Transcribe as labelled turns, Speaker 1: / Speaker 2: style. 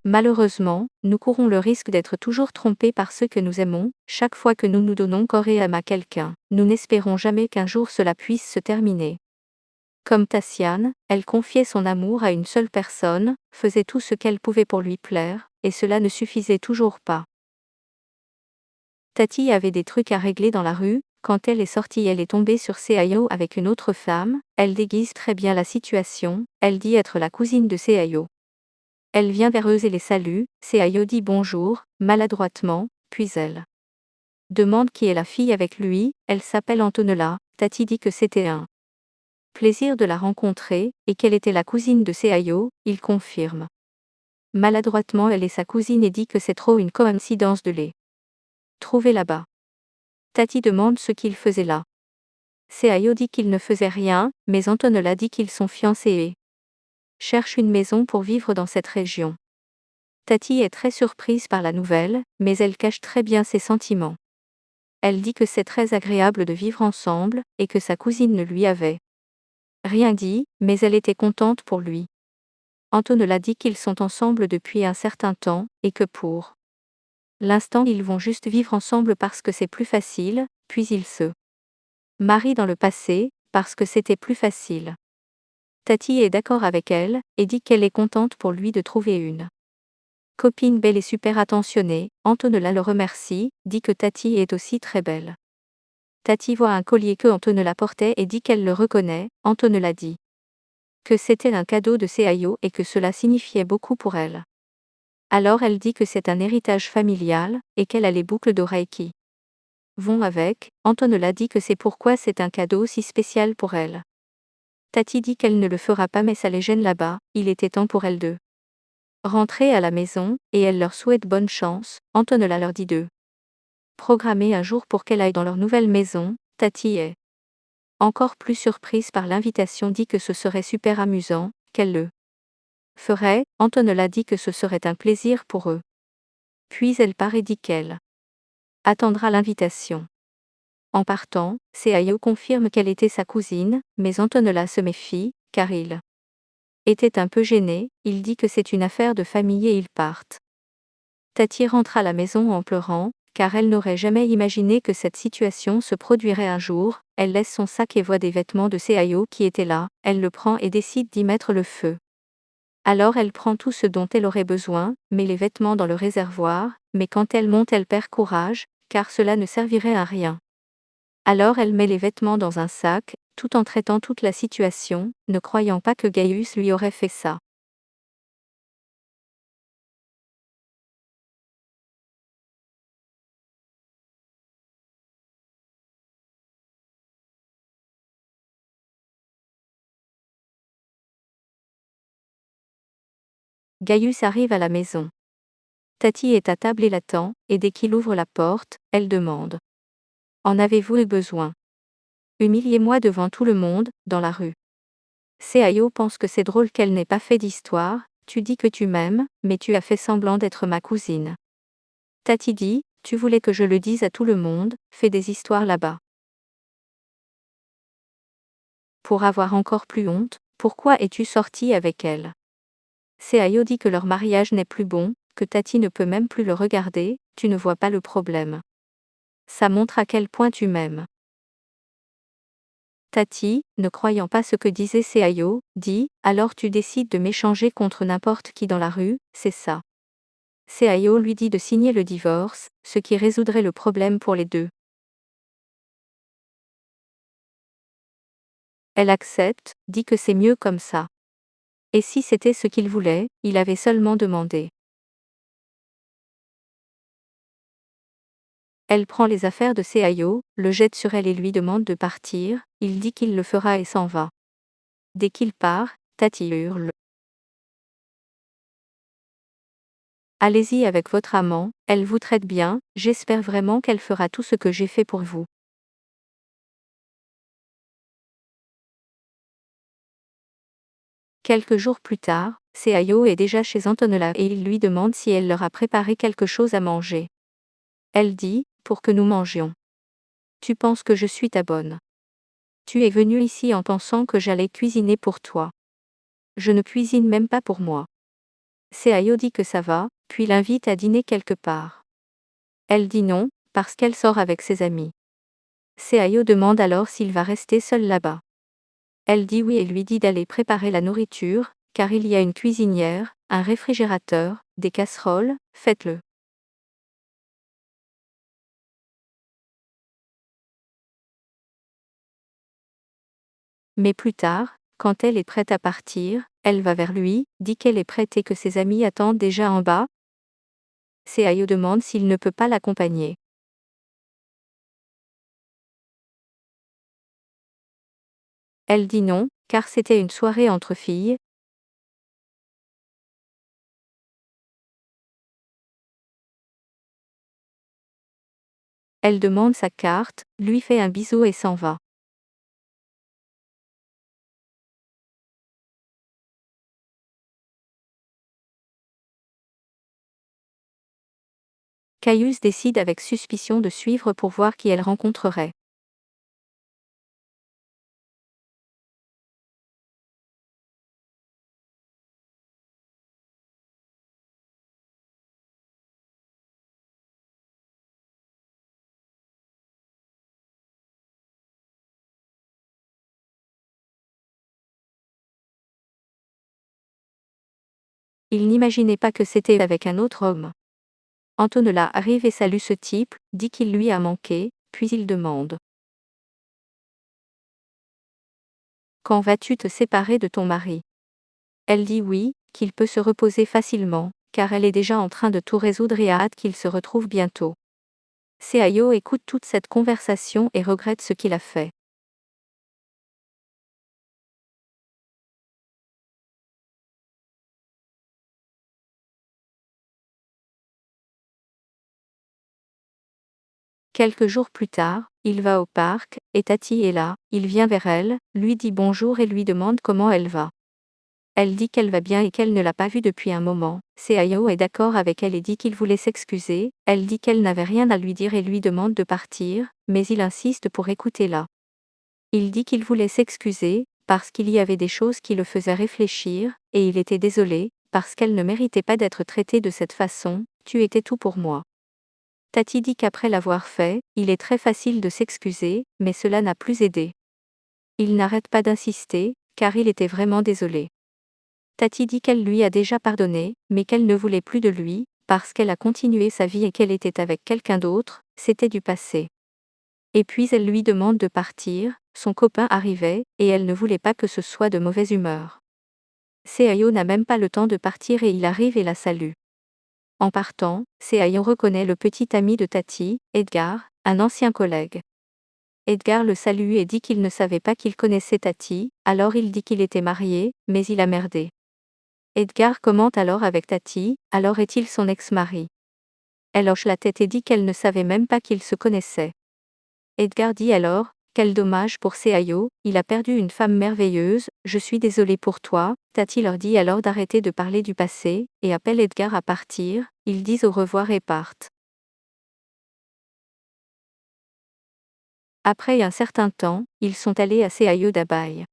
Speaker 1: Malheureusement, nous courons le risque d'être toujours trompés par ceux que nous aimons, chaque fois que nous nous donnons corps et âme à quelqu'un. Nous n'espérons jamais qu'un jour cela puisse se terminer. Comme Tassiane, elle confiait son amour à une seule personne, faisait tout ce qu'elle pouvait pour lui plaire, et cela ne suffisait toujours pas. Tati avait des trucs à régler dans la rue. Quand elle est sortie, elle est tombée sur Seayo avec une autre femme. Elle déguise très bien la situation, elle dit être la cousine de Seayo. Elle vient vers eux et les salue. Seayo dit bonjour, maladroitement, puis elle demande qui est la fille avec lui. Elle s'appelle Antonella. Tati dit que c'était un plaisir de la rencontrer, et qu'elle était la cousine de Seayo. Il confirme maladroitement elle est sa cousine et dit que c'est trop une coïncidence de les trouver là-bas. Tati demande ce qu'il faisait là. Seayo dit qu'il ne faisait rien, mais Antonella dit qu'ils sont fiancés et cherchent une maison pour vivre dans cette région. Tati est très surprise par la nouvelle, mais elle cache très bien ses sentiments. Elle dit que c'est très agréable de vivre ensemble, et que sa cousine ne lui avait rien dit, mais elle était contente pour lui. Antonella dit qu'ils sont ensemble depuis un certain temps, et que pour l'instant ils vont juste vivre ensemble parce que c'est plus facile, puis ils se marient dans le passé, parce que c'était plus facile. Tati est d'accord avec elle, et dit qu'elle est contente pour lui de trouver une copine belle et super attentionnée. Antonella le remercie, dit que Tati est aussi très belle. Tati voit un collier que Antonella portait et dit qu'elle le reconnaît. Antonella dit que c'était un cadeau de Seayo et que cela signifiait beaucoup pour elle. Alors elle dit que c'est un héritage familial, et qu'elle a les boucles d'oreilles qui vont avec. Antonella dit que c'est pourquoi c'est un cadeau si spécial pour elle. Tati dit qu'elle ne le fera pas mais ça les gêne là-bas. Il était temps pour elle de rentrer à la maison, et elle leur souhaite bonne chance. Antonella leur dit de programmer un jour pour qu'elle aille dans leur nouvelle maison. Tati est encore plus surprise par l'invitation, dit que ce serait super amusant, qu'elle le ferait. Antonella dit que ce serait un plaisir pour eux. Puis elle part et dit qu'elle attendra l'invitation. En partant, Seayo confirme qu'elle était sa cousine, mais Antonella se méfie, car il était un peu gêné. Il dit que c'est une affaire de famille et ils partent. Tati rentre à la maison en pleurant, car elle n'aurait jamais imaginé que cette situation se produirait un jour. Elle laisse son sac et voit des vêtements de Seayo qui étaient là. Elle le prend et décide d'y mettre le feu. Alors elle prend tout ce dont elle aurait besoin, met les vêtements dans le réservoir, mais quand elle monte elle perd courage, car cela ne servirait à rien. Alors elle met les vêtements dans un sac, tout en traitant toute la situation, ne croyant pas que Gaius lui aurait fait ça. Gaius arrive à la maison. Tati est à table et l'attend, et dès qu'il ouvre la porte, elle demande: En avez-vous eu besoin? Humiliez-moi devant tout le monde, dans la rue. Seayo pense que c'est drôle qu'elle n'ait pas fait d'histoire. Tu dis que tu m'aimes, mais tu as fait semblant d'être ma cousine. Tati dit: Tu voulais que je le dise à tout le monde, fais des histoires là-bas. Pour avoir encore plus honte, pourquoi es-tu sortie avec elle? Seayo dit que leur mariage n'est plus bon, que Tati ne peut même plus le regarder. Tu ne vois pas le problème. Ça montre à quel point tu m'aimes. Tati, ne croyant pas ce que disait Seayo, dit: Alors tu décides de m'échanger contre n'importe qui dans la rue, c'est ça. Seayo lui dit de signer le divorce, ce qui résoudrait le problème pour les deux. Elle accepte, dit que c'est mieux comme ça. Et si c'était ce qu'il voulait, il avait seulement demandé. Elle prend les affaires de Seayo, le jette sur elle et lui demande de partir. Il dit qu'il le fera et s'en va. Dès qu'il part, Tati hurle: Allez-y avec votre amant, elle vous traite bien, j'espère vraiment qu'elle fera tout ce que j'ai fait pour vous. Quelques jours plus tard, Seayo est déjà chez Antonella et il lui demande si elle leur a préparé quelque chose à manger. Elle dit: Pour que nous mangions. Tu penses que je suis ta bonne. Tu es venue ici en pensant que j'allais cuisiner pour toi. Je ne cuisine même pas pour moi. Seayo dit que ça va, puis l'invite à dîner quelque part. Elle dit non, parce qu'elle sort avec ses amis. Seayo demande alors s'il va rester seul là-bas. Elle dit oui et lui dit d'aller préparer la nourriture, car il y a une cuisinière, un réfrigérateur, des casseroles, faites-le. Mais plus tard, quand elle est prête à partir, elle va vers lui, dit qu'elle est prête et que ses amis attendent déjà en bas. Seayo demande s'il ne peut pas l'accompagner. Elle dit non, car c'était une soirée entre filles. Elle demande sa carte, lui fait un bisou et s'en va. Caius décide avec suspicion de suivre pour voir qui elle rencontrerait. Il n'imaginait pas que c'était avec un autre homme. Antonella arrive et salue ce type, dit qu'il lui a manqué, puis il demande. Quand vas-tu te séparer de ton mari? Elle dit oui, qu'il peut se reposer facilement, car elle est déjà en train de tout résoudre et a hâte qu'il se retrouve bientôt. Seayo écoute toute cette conversation et regrette ce qu'il a fait. Quelques jours plus tard, il va au parc, et Tati est là, il vient vers elle, lui dit bonjour et lui demande comment elle va. Elle dit qu'elle va bien et qu'elle ne l'a pas vue depuis un moment. Seayo est d'accord avec elle et dit qu'il voulait s'excuser, elle dit qu'elle n'avait rien à lui dire et lui demande de partir, mais il insiste pour écouter là. Il dit qu'il voulait s'excuser, parce qu'il y avait des choses qui le faisaient réfléchir, et il était désolé, parce qu'elle ne méritait pas d'être traitée de cette façon, tu étais tout pour moi. Tati dit qu'après l'avoir fait, il est très facile de s'excuser, mais cela n'a plus aidé. Il n'arrête pas d'insister, car il était vraiment désolé. Tati dit qu'elle lui a déjà pardonné, mais qu'elle ne voulait plus de lui, parce qu'elle a continué sa vie et qu'elle était avec quelqu'un d'autre, c'était du passé. Et puis elle lui demande de partir, son copain arrivait, et elle ne voulait pas que ce soit de mauvaise humeur. Seayo n'a même pas le temps de partir et il arrive et la salue. En partant, Seayo reconnaît le petit ami de Tati, Edgar, un ancien collègue. Edgar le salue et dit qu'il ne savait pas qu'il connaissait Tati, alors il dit qu'il était marié, mais il a merdé. Edgar commente alors avec Tati, alors est-il son ex-mari? Elle hoche la tête et dit qu'elle ne savait même pas qu'ils se connaissaient. Edgar dit alors, quel dommage pour Seayo, il a perdu une femme merveilleuse, je suis désolé pour toi. Tati leur dit alors d'arrêter de parler du passé, et appelle Edgar à partir, ils disent au revoir et partent. Après un certain temps, ils sont allés à Seayo d'Abaye.